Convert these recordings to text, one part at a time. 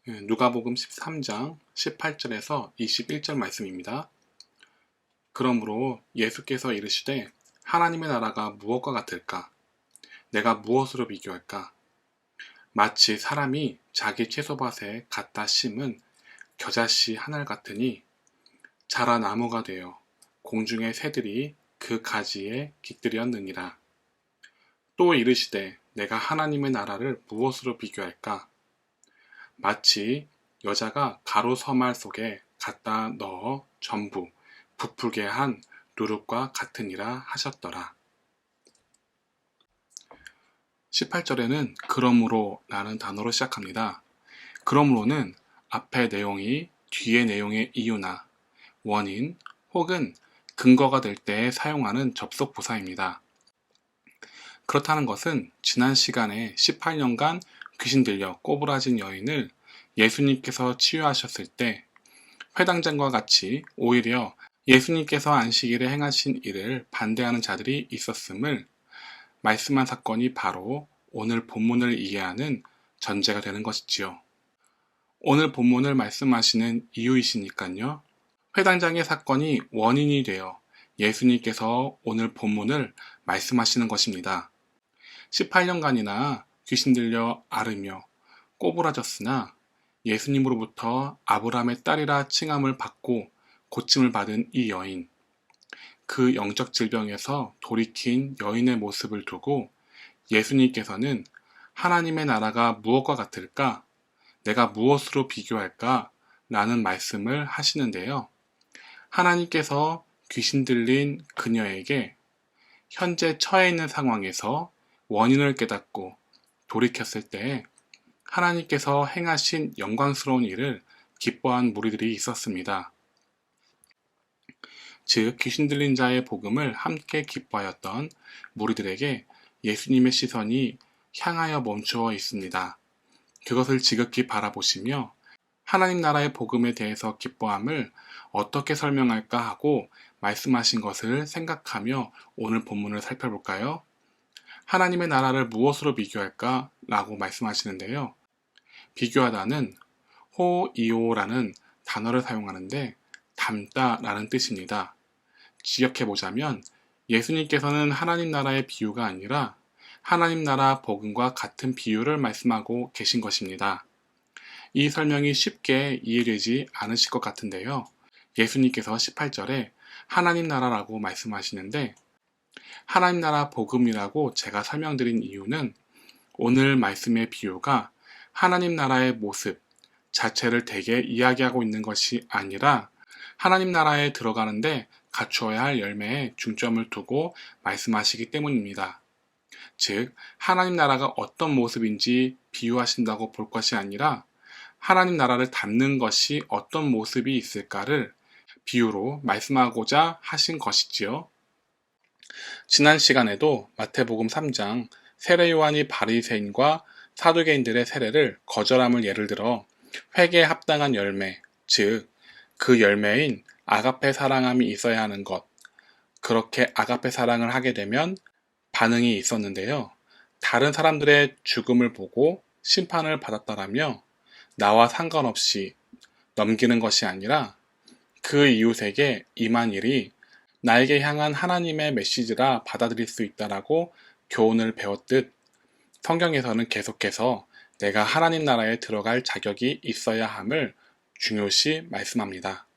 누가복음 13장 18절에서 21절 말씀입니다. 그러므로 예수께서 이르시되 하나님의 나라가 무엇과 같을까? 내가 무엇으로 비교할까? 마치 사람이 자기 채소밭에 갖다 심은 겨자씨 한 알 같으니 자라 나무가 되어 공중의 새들이 그 가지에 깃들였느니라. 또 이르시되 내가 하나님의 나라를 무엇으로 비교할까? 마치 여자가 가루 서말 속에 갖다 넣어 전부 부풀게 한 누룩과 같으니라 하셨더라. 18절에는 그러므로 라는 단어로 시작합니다. 그러므로는 앞의 내용이 뒤의 내용의 이유나 원인 혹은 근거가 될 때 사용하는 접속 부사입니다. 그렇다는 것은 지난 시간에 18년간 귀신 들려 꼬부라진 여인을 예수님께서 치유하셨을 때 회당장과 같이 오히려 예수님께서 안식일에 행하신 일을 반대하는 자들이 있었음을 말씀한 사건이 바로 오늘 본문을 이해하는 전제가 되는 것이지요. 오늘 본문을 말씀하시는 이유이시니까요. 회당장의 사건이 원인이 되어 예수님께서 오늘 본문을 말씀하시는 것입니다. 18년간이나 귀신 들려 앓으며 꼬부라졌으나 예수님으로부터 아브라함의 딸이라 칭함을 받고 고침을 받은 이 여인, 그 영적 질병에서 돌이킨 여인의 모습을 두고 예수님께서는 하나님의 나라가 무엇과 같을까? 내가 무엇으로 비교할까? 라는 말씀을 하시는데요. 하나님께서 귀신 들린 그녀에게 현재 처해 있는 상황에서 원인을 깨닫고 돌이켰을 때 하나님께서 행하신 영광스러운 일을 기뻐한 무리들이 있었습니다. 즉 귀신 들린 자의 복음을 함께 기뻐하였던 무리들에게 예수님의 시선이 향하여 멈추어 있습니다. 그것을 지극히 바라보시며 하나님 나라의 복음에 대해서 기뻐함을 어떻게 설명할까 하고 말씀하신 것을 생각하며 오늘 본문을 살펴볼까요? 하나님의 나라를 무엇으로 비교할까? 라고 말씀하시는데요. 비교하다는 호이오라는 단어를 사용하는데 닮다 라는 뜻입니다. 지역해보자면 예수님께서는 하나님 나라의 비유가 아니라 하나님 나라 복음과 같은 비유를 말씀하고 계신 것입니다. 이 설명이 쉽게 이해되지 않으실 것 같은데요. 예수님께서 18절에 하나님 나라라고 말씀하시는데 하나님 나라 복음이라고 제가 설명드린 이유는 오늘 말씀의 비유가 하나님 나라의 모습 자체를 대개 이야기하고 있는 것이 아니라 하나님 나라에 들어가는데 갖추어야 할 열매에 중점을 두고 말씀하시기 때문입니다. 즉, 하나님 나라가 어떤 모습인지 비유하신다고 볼 것이 아니라 하나님 나라를 닮는 것이 어떤 모습이 있을까를 비유로 말씀하고자 하신 것이지요. 지난 시간에도 마태복음 3장 세례 요한이 바리새인과 사두개인들의 세례를 거절함을 예를 들어 회개에 합당한 열매, 즉 그 열매인 아가페 사랑함이 있어야 하는 것, 그렇게 아가페 사랑을 하게 되면 반응이 있었는데요. 다른 사람들의 죽음을 보고 심판을 받았다라며 나와 상관없이 넘기는 것이 아니라 그 이웃에게 임한 일이 나에게 향한 하나님의 메시지라 받아들일 수 있다라고 교훈을 배웠듯 성경에서는 계속해서 내가 하나님 나라에 들어갈 자격이 있어야 함을 중요시 말씀합니다.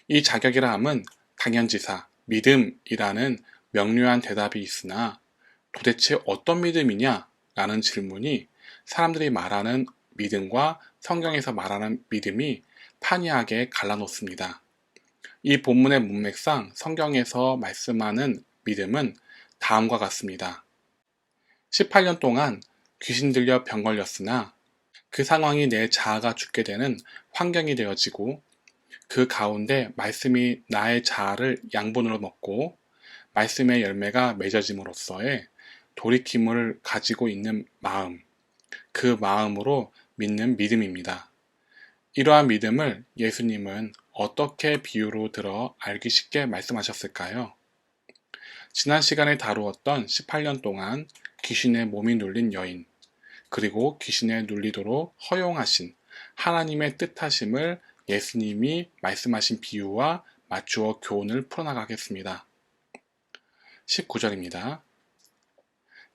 이 자격이라 함은 당연지사, 믿음이라는 명료한 대답이 있으나 도대체 어떤 믿음이냐? 라는 질문이 사람들이 말하는 믿음과 성경에서 말하는 믿음이 판이하게 갈라놓습니다. 이 본문의 문맥상 성경에서 말씀하는 믿음은 다음과 같습니다. 18년 동안 귀신 들려 병 걸렸으나 그 상황이 내 자아가 죽게 되는 환경이 되어지고 그 가운데 말씀이 나의 자아를 양분으로 먹고 말씀의 열매가 맺어짐으로써의 돌이킴을 가지고 있는 마음, 그 마음으로 믿는 믿음입니다. 이러한 믿음을 예수님은 어떻게 비유로 들어 알기 쉽게 말씀하셨을까요? 지난 시간에 다루었던 18년 동안 귀신의 몸이 눌린 여인, 그리고 귀신에 눌리도록 허용하신 하나님의 뜻하심을 예수님이 말씀하신 비유와 맞추어 교훈을 풀어나가겠습니다. 19절입니다.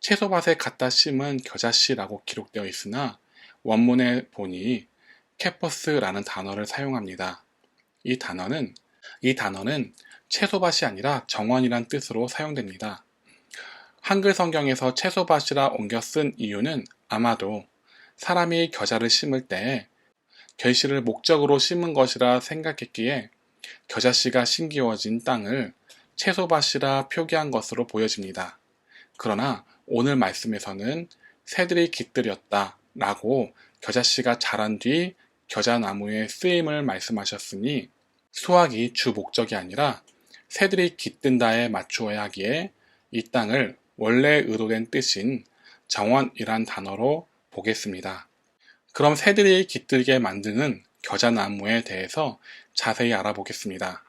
채소밭에 갖다 심은 겨자씨라고 기록되어 있으나 원문에 보니 캐퍼스라는 단어를 사용합니다. 이 단어는 채소밭이 아니라 정원이란 뜻으로 사용됩니다. 한글 성경에서 채소밭이라 옮겨 쓴 이유는 아마도 사람이 겨자를 심을 때 결실을 목적으로 심은 것이라 생각했기에 겨자씨가 심기워진 땅을 채소밭이라 표기한 것으로 보여집니다. 그러나 오늘 말씀에서는 새들이 깃들였다 라고 겨자씨가 자란 뒤 겨자나무의 쓰임을 말씀하셨으니 수확이 주 목적이 아니라 새들이 깃든다에 맞추어야 하기에 이 땅을 원래 의도된 뜻인 정원이란 단어로 보겠습니다. 그럼 새들이 깃들게 만드는 겨자나무에 대해서 자세히 알아보겠습니다.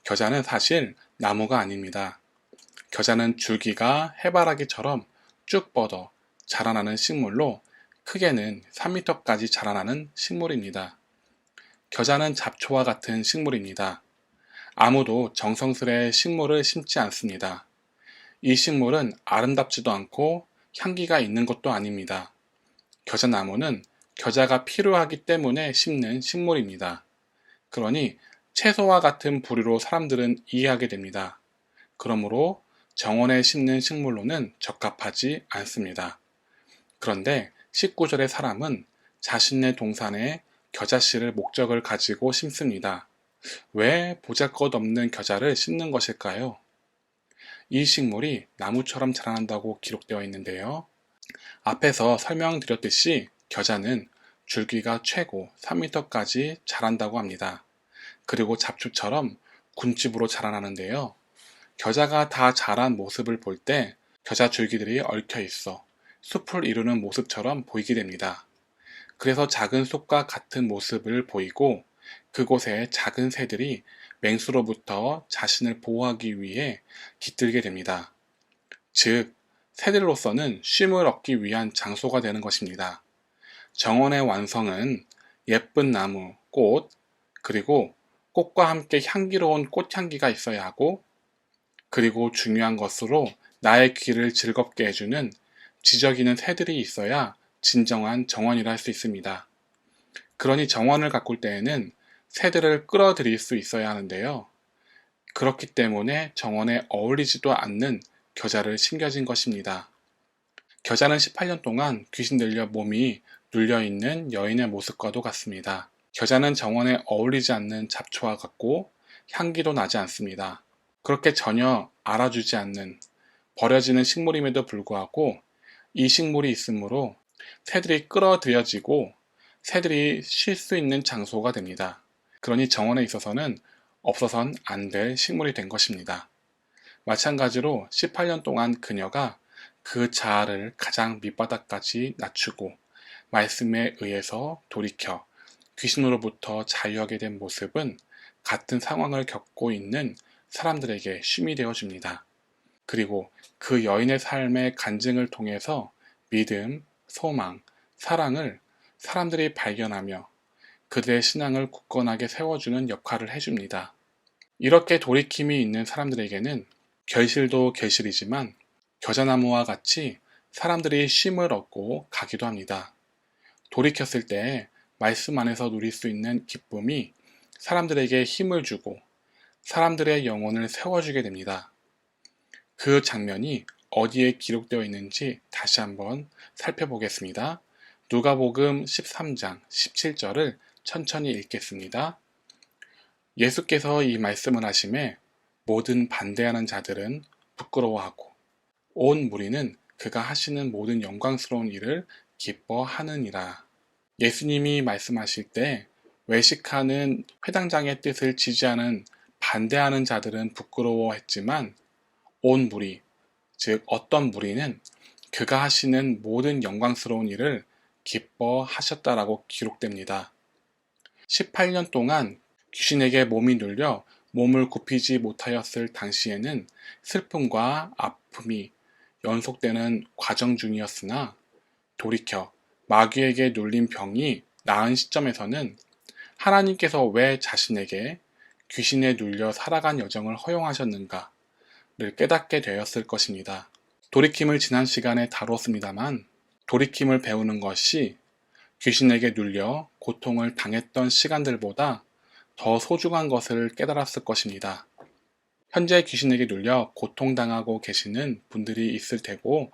겨자는 사실 나무가 아닙니다. 겨자는 줄기가 해바라기처럼 쭉 뻗어 자라나는 식물로 크게는 3m까지 자라나는 식물입니다. 겨자는 잡초와 같은 식물입니다. 아무도 정성스레 식물을 심지 않습니다. 이 식물은 아름답지도 않고 향기가 있는 것도 아닙니다. 겨자나무는 겨자가 필요하기 때문에 심는 식물입니다. 그러니 채소와 같은 부류로 사람들은 이해하게 됩니다. 그러므로 정원에 심는 식물로는 적합하지 않습니다. 그런데 19절의 사람은 자신의 동산에 겨자씨를 목적을 가지고 심습니다. 왜 보잘것없는 겨자를 심는 것일까요? 이 식물이 나무처럼 자라난다고 기록되어 있는데요. 앞에서 설명드렸듯이 겨자는 줄기가 최고 3m까지 자란다고 합니다. 그리고 잡초처럼 군집으로 자라나는데요. 겨자가 다 자란 모습을 볼 때 겨자 줄기들이 얽혀 있어 숲을 이루는 모습처럼 보이게 됩니다. 그래서 작은 숲과 같은 모습을 보이고 그곳에 작은 새들이 맹수로부터 자신을 보호하기 위해 깃들게 됩니다. 즉, 새들로서는 쉼을 얻기 위한 장소가 되는 것입니다. 정원의 완성은 예쁜 나무, 꽃, 그리고 꽃과 함께 향기로운 꽃향기가 있어야 하고, 그리고 중요한 것으로 나의 귀를 즐겁게 해주는 지저귀는 새들이 있어야 진정한 정원이라 할 수 있습니다. 그러니 정원을 가꿀 때에는 새들을 끌어들일 수 있어야 하는데요. 그렇기 때문에 정원에 어울리지도 않는 겨자를 심겨진 것입니다. 겨자는 18년 동안 귀신 들려 몸이 눌려있는 여인의 모습과도 같습니다. 겨자는 정원에 어울리지 않는 잡초와 같고 향기도 나지 않습니다. 그렇게 전혀 알아주지 않는 버려지는 식물임에도 불구하고 이 식물이 있으므로 새들이 끌어들여지고 새들이 쉴 수 있는 장소가 됩니다. 그러니 정원에 있어서는 없어선 안 될 식물이 된 것입니다. 마찬가지로 18년 동안 그녀가 그 자아를 가장 밑바닥까지 낮추고 말씀에 의해서 돌이켜 귀신으로부터 자유하게 된 모습은 같은 상황을 겪고 있는 사람들에게 쉼이 되어줍니다. 그리고 그 여인의 삶의 간증을 통해서 믿음, 소망, 사랑을 사람들이 발견하며 그들의 신앙을 굳건하게 세워주는 역할을 해줍니다. 이렇게 돌이킴이 있는 사람들에게는 결실도 결실이지만 겨자나무와 같이 사람들이 쉼을 얻고 가기도 합니다. 돌이켰을 때 말씀 안에서 누릴 수 있는 기쁨이 사람들에게 힘을 주고 사람들의 영혼을 세워주게 됩니다. 그 장면이 어디에 기록되어 있는지 다시 한번 살펴보겠습니다. 누가복음 13장 17절을 천천히 읽겠습니다. 예수께서 이 말씀을 하심에 모든 반대하는 자들은 부끄러워하고 온 무리는 그가 하시는 모든 영광스러운 일을 기뻐하느니라. 예수님이 말씀하실 때 외식하는 회당장의 뜻을 지지하는 반대하는 자들은 부끄러워했지만 온 무리, 즉 어떤 무리는 그가 하시는 모든 영광스러운 일을 기뻐하셨다라고 기록됩니다. 18년 동안 귀신에게 몸이 눌려 몸을 굽히지 못하였을 당시에는 슬픔과 아픔이 연속되는 과정 중이었으나 돌이켜 마귀에게 눌린 병이 나은 시점에서는 하나님께서 왜 자신에게 귀신에 눌려 살아간 여정을 허용하셨는가를 깨닫게 되었을 것입니다. 돌이킴을 지난 시간에 다뤘습니다만 돌이킴을 배우는 것이 귀신에게 눌려 고통을 당했던 시간들보다 더 소중한 것을 깨달았을 것입니다. 현재 귀신에게 눌려 고통당하고 계시는 분들이 있을 테고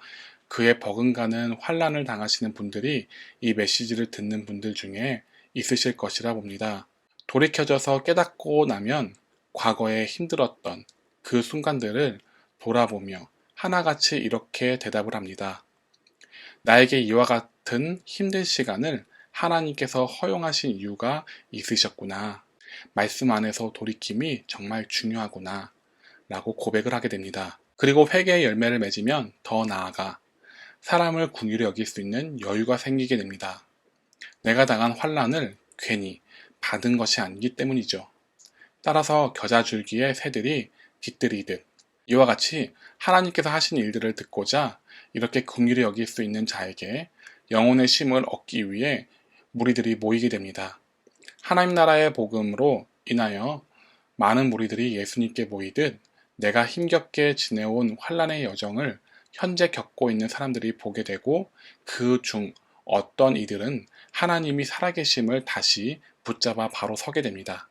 그에 버금가는 환난을 당하시는 분들이 이 메시지를 듣는 분들 중에 있으실 것이라 봅니다. 돌이켜져서 깨닫고 나면 과거에 힘들었던 그 순간들을 돌아보며 하나같이 이렇게 대답을 합니다. 나에게 이와 같은 힘든 시간을 하나님께서 허용하신 이유가 있으셨구나. 말씀 안에서 돌이킴이 정말 중요하구나. 라고 고백을 하게 됩니다. 그리고 회개의 열매를 맺으면 더 나아가 사람을 긍휼히 여길 수 있는 여유가 생기게 됩니다. 내가 당한 환난을 괜히 받은 것이 아니기 때문이죠. 따라서 겨자줄기의 새들이 깃들이듯 이와 같이 하나님께서 하신 일들을 듣고자 이렇게 긍휼히 여길 수 있는 자에게 영혼의 쉼을 얻기 위해 무리들이 모이게 됩니다. 하나님 나라의 복음으로 인하여 많은 무리들이 예수님께 모이듯 내가 힘겹게 지내온 환난의 여정을 현재 겪고 있는 사람들이 보게 되고 그 중 어떤 이들은 하나님이 살아계심을 다시 붙잡아 바로 서게 됩니다.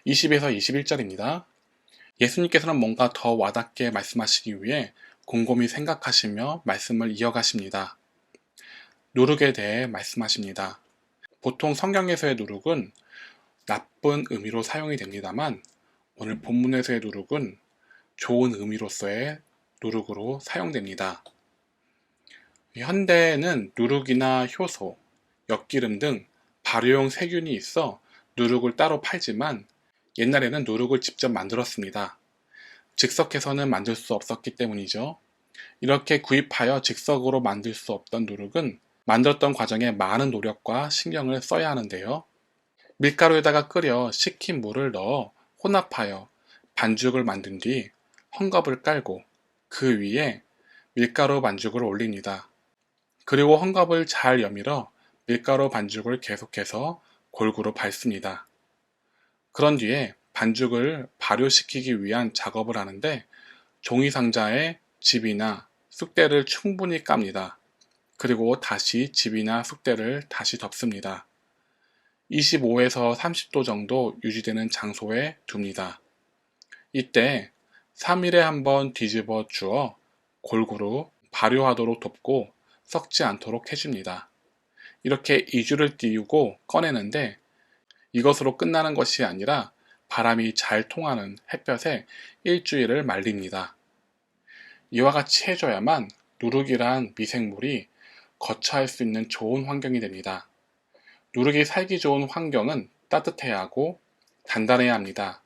20에서 21절입니다. 예수님께서는 뭔가 더 와닿게 말씀하시기 위해 곰곰이 생각하시며 말씀을 이어가십니다. 누룩에 대해 말씀하십니다. 보통 성경에서의 누룩은 나쁜 의미로 사용이 됩니다만 오늘 본문에서의 누룩은 좋은 의미로서의 누룩으로 사용됩니다. 현대에는 누룩이나 효소, 엿기름 등 발효용 세균이 있어 누룩을 따로 팔지만 옛날에는 누룩을 직접 만들었습니다. 즉석해서는 만들 수 없었기 때문이죠. 이렇게 구입하여 즉석으로 만들 수 없던 누룩은 만들었던 과정에 많은 노력과 신경을 써야 하는데요. 밀가루에다가 끓여 식힌 물을 넣어 혼합하여 반죽을 만든 뒤 헝겊을 깔고 그 위에 밀가루 반죽을 올립니다. 그리고 헝겊을 잘 여밀어 밀가루 반죽을 계속해서 골고루 밟습니다. 그런 뒤에 반죽을 발효시키기 위한 작업을 하는데 종이상자에 즙이나 쑥대를 충분히 깝니다. 그리고 다시 즙이나 쑥대를 다시 덮습니다. 25에서 30도 정도 유지되는 장소에 둡니다. 이때 3일에 한번 뒤집어 주어 골고루 발효하도록 돕고 썩지 않도록 해줍니다. 이렇게 2주를 띄우고 꺼내는데 이것으로 끝나는 것이 아니라 바람이 잘 통하는 햇볕에 일주일을 말립니다. 이와 같이 해줘야만 누룩이란 미생물이 거처할 수 있는 좋은 환경이 됩니다. 누룩이 살기 좋은 환경은 따뜻해야 하고 단단해야 합니다.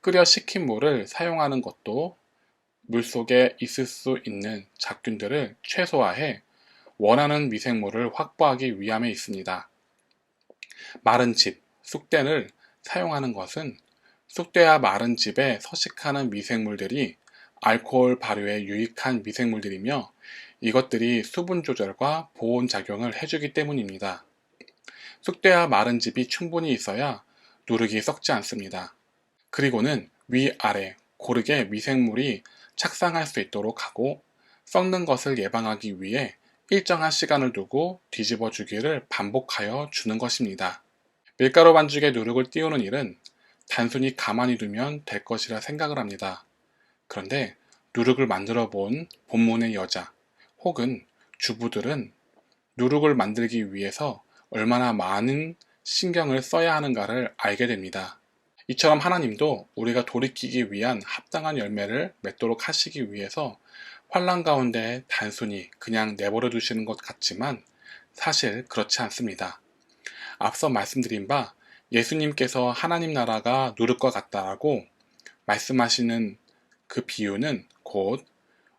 끓여 식힌 물을 사용하는 것도 물속에 있을 수 있는 잡균들을 최소화해 원하는 미생물을 확보하기 위함에 있습니다. 마른 즙, 쑥대를 사용하는 것은 쑥대와 마른 즙에 서식하는 미생물들이 알코올 발효에 유익한 미생물들이며 이것들이 수분 조절과 보온 작용을 해주기 때문입니다. 쑥대와 마른 즙이 충분히 있어야 누룩이 썩지 않습니다. 그리고는 위아래 고르게 미생물이 착상할 수 있도록 하고 썩는 것을 예방하기 위해 일정한 시간을 두고 뒤집어 주기를 반복하여 주는 것입니다. 밀가루 반죽에 누룩을 띄우는 일은 단순히 가만히 두면 될 것이라 생각을 합니다. 그런데 누룩을 만들어 본 본문의 여자 혹은 주부들은 누룩을 만들기 위해서 얼마나 많은 신경을 써야 하는가를 알게 됩니다. 이처럼 하나님도 우리가 돌이키기 위한 합당한 열매를 맺도록 하시기 위해서 환난 가운데 단순히 그냥 내버려 두시는 것 같지만 사실 그렇지 않습니다. 앞서 말씀드린 바 예수님께서 하나님 나라가 누룩과 같다라고 말씀하시는 그 비유는 곧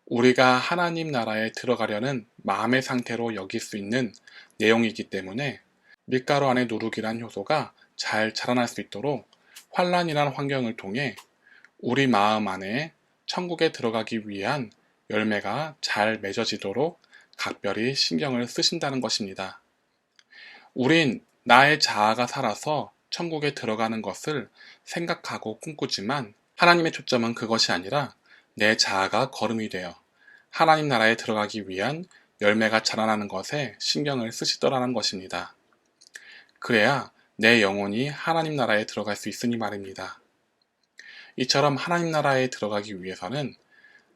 우리가 하나님 나라에 들어가려는 마음의 상태로 여길 수 있는 내용이기 때문에 밀가루 안에 누룩이란 효소가 잘 자라날 수 있도록 환란이란 환경을 통해 우리 마음 안에 천국에 들어가기 위한 열매가 잘 맺어지도록 각별히 신경을 쓰신다는 것입니다. 우린 나의 자아가 살아서 천국에 들어가는 것을 생각하고 꿈꾸지만 하나님의 초점은 그것이 아니라 내 자아가 거름이 되어 하나님 나라에 들어가기 위한 열매가 자라나는 것에 신경을 쓰시더라는 것입니다. 그래야 내 영혼이 하나님 나라에 들어갈 수 있으니 말입니다. 이처럼 하나님 나라에 들어가기 위해서는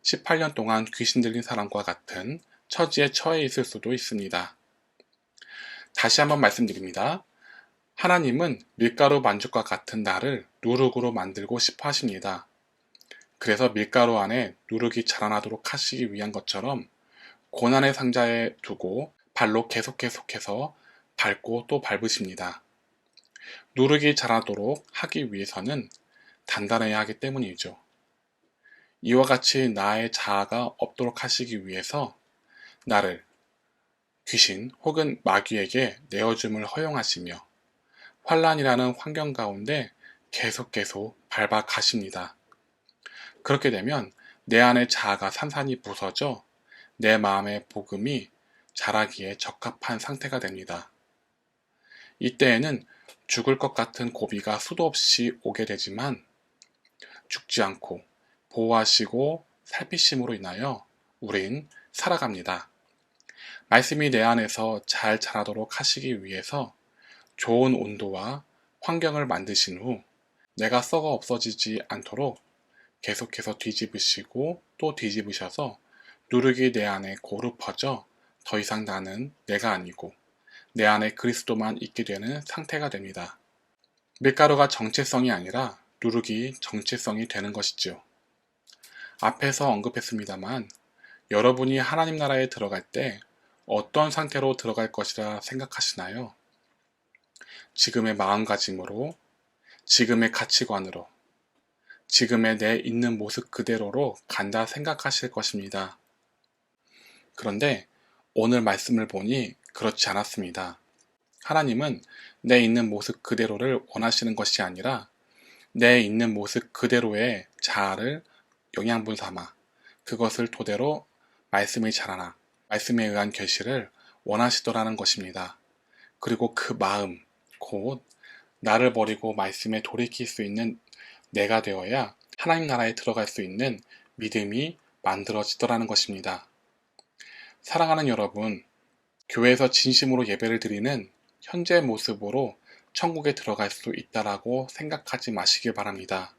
18년 동안 귀신 들린 사람과 같은 처지에 처해 있을 수도 있습니다. 다시 한번 말씀드립니다. 하나님은 밀가루 반죽과 같은 나를 누룩으로 만들고 싶어 하십니다. 그래서 밀가루 안에 누룩이 자라나도록 하시기 위한 것처럼 고난의 상자에 두고 발로 계속해서 밟고 또 밟으십니다. 누룩이 자라도록 하기 위해서는 단단해야 하기 때문이죠. 이와 같이 나의 자아가 없도록 하시기 위해서 나를 귀신 혹은 마귀에게 내어줌을 허용하시며 환란이라는 환경 가운데 계속 밟아 가십니다. 그렇게 되면 내 안의 자아가 산산이 부서져 내 마음의 복음이 자라기에 적합한 상태가 됩니다. 이때에는 죽을 것 같은 고비가 수도 없이 오게 되지만 죽지 않고 보호하시고 살피심으로 인하여 우린 살아갑니다. 말씀이 내 안에서 잘 자라도록 하시기 위해서 좋은 온도와 환경을 만드신 후 내가 썩어 없어지지 않도록 계속해서 뒤집으시고 또 뒤집으셔서 누룩이 내 안에 고루 퍼져 더 이상 나는 내가 아니고 내 안에 그리스도만 있게 되는 상태가 됩니다. 밀가루가 정체성이 아니라 누룩이 정체성이 되는 것이죠. 앞에서 언급했습니다만 여러분이 하나님 나라에 들어갈 때 어떤 상태로 들어갈 것이라 생각하시나요? 지금의 마음가짐으로, 지금의 가치관으로, 지금의 내 있는 모습 그대로로 간다 생각하실 것입니다. 그런데 오늘 말씀을 보니 그렇지 않았습니다. 하나님은 내 있는 모습 그대로를 원하시는 것이 아니라 내 있는 모습 그대로의 자아를 영양분 삼아 그것을 토대로 말씀이 자라나 말씀에 의한 결실을 원하시더라는 것입니다. 그리고 그 마음, 곧 나를 버리고 말씀에 돌이킬 수 있는 내가 되어야 하나님 나라에 들어갈 수 있는 믿음이 만들어지더라는 것입니다. 사랑하는 여러분, 교회에서 진심으로 예배를 드리는 현재 모습으로 천국에 들어갈 수 있다라고 생각하지 마시길 바랍니다.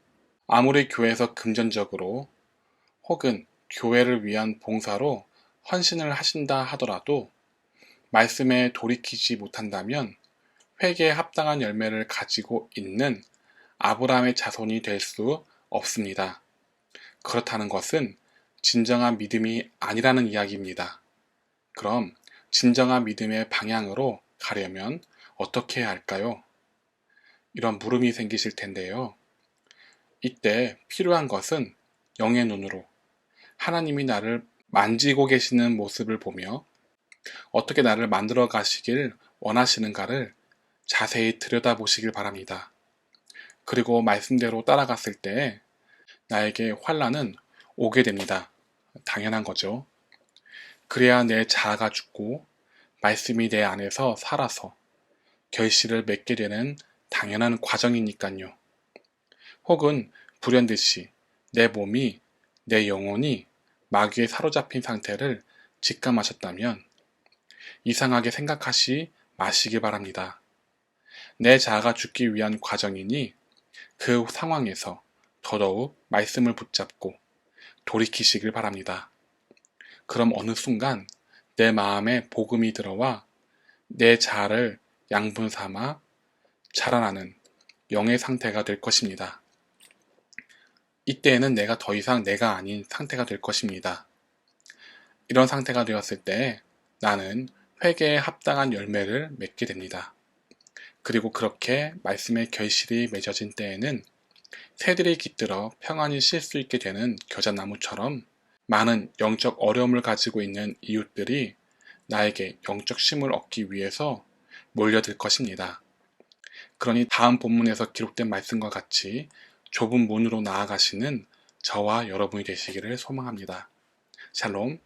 아무리 교회에서 금전적으로 혹은 교회를 위한 봉사로 헌신을 하신다 하더라도 말씀에 돌이키지 못한다면 회개에 합당한 열매를 가지고 있는 아브라함의 자손이 될 수 없습니다. 그렇다는 것은 진정한 믿음이 아니라는 이야기입니다. 그럼 진정한 믿음의 방향으로 가려면 어떻게 해야 할까요? 이런 물음이 생기실 텐데요. 이때 필요한 것은 영의 눈으로 하나님이 나를 만지고 계시는 모습을 보며 어떻게 나를 만들어 가시길 원하시는가를 자세히 들여다보시길 바랍니다. 그리고 말씀대로 따라갔을 때 나에게 환란은 오게 됩니다. 당연한 거죠. 그래야 내 자아가 죽고 말씀이 내 안에서 살아서 결실을 맺게 되는 당연한 과정이니까요. 혹은 불현듯이 내 몸이, 내 영혼이 마귀에 사로잡힌 상태를 직감하셨다면 이상하게 생각하시 마시기 바랍니다. 내 자아가 죽기 위한 과정이니 그 상황에서 더더욱 말씀을 붙잡고 돌이키시길 바랍니다. 그럼 어느 순간 내 마음에 복음이 들어와 내 자아를 양분 삼아 자라나는 영의 상태가 될 것입니다. 이때에는 내가 더 이상 내가 아닌 상태가 될 것입니다. 이런 상태가 되었을 때 나는 회개에 합당한 열매를 맺게 됩니다. 그리고 그렇게 말씀의 결실이 맺어진 때에는 새들이 깃들어 평안히 쉴 수 있게 되는 겨자나무처럼 많은 영적 어려움을 가지고 있는 이웃들이 나에게 영적 쉼을 얻기 위해서 몰려들 것입니다. 그러니 다음 본문에서 기록된 말씀과 같이 좁은 문으로 나아가시는 저와 여러분이 되시기를 소망합니다. 샬롬.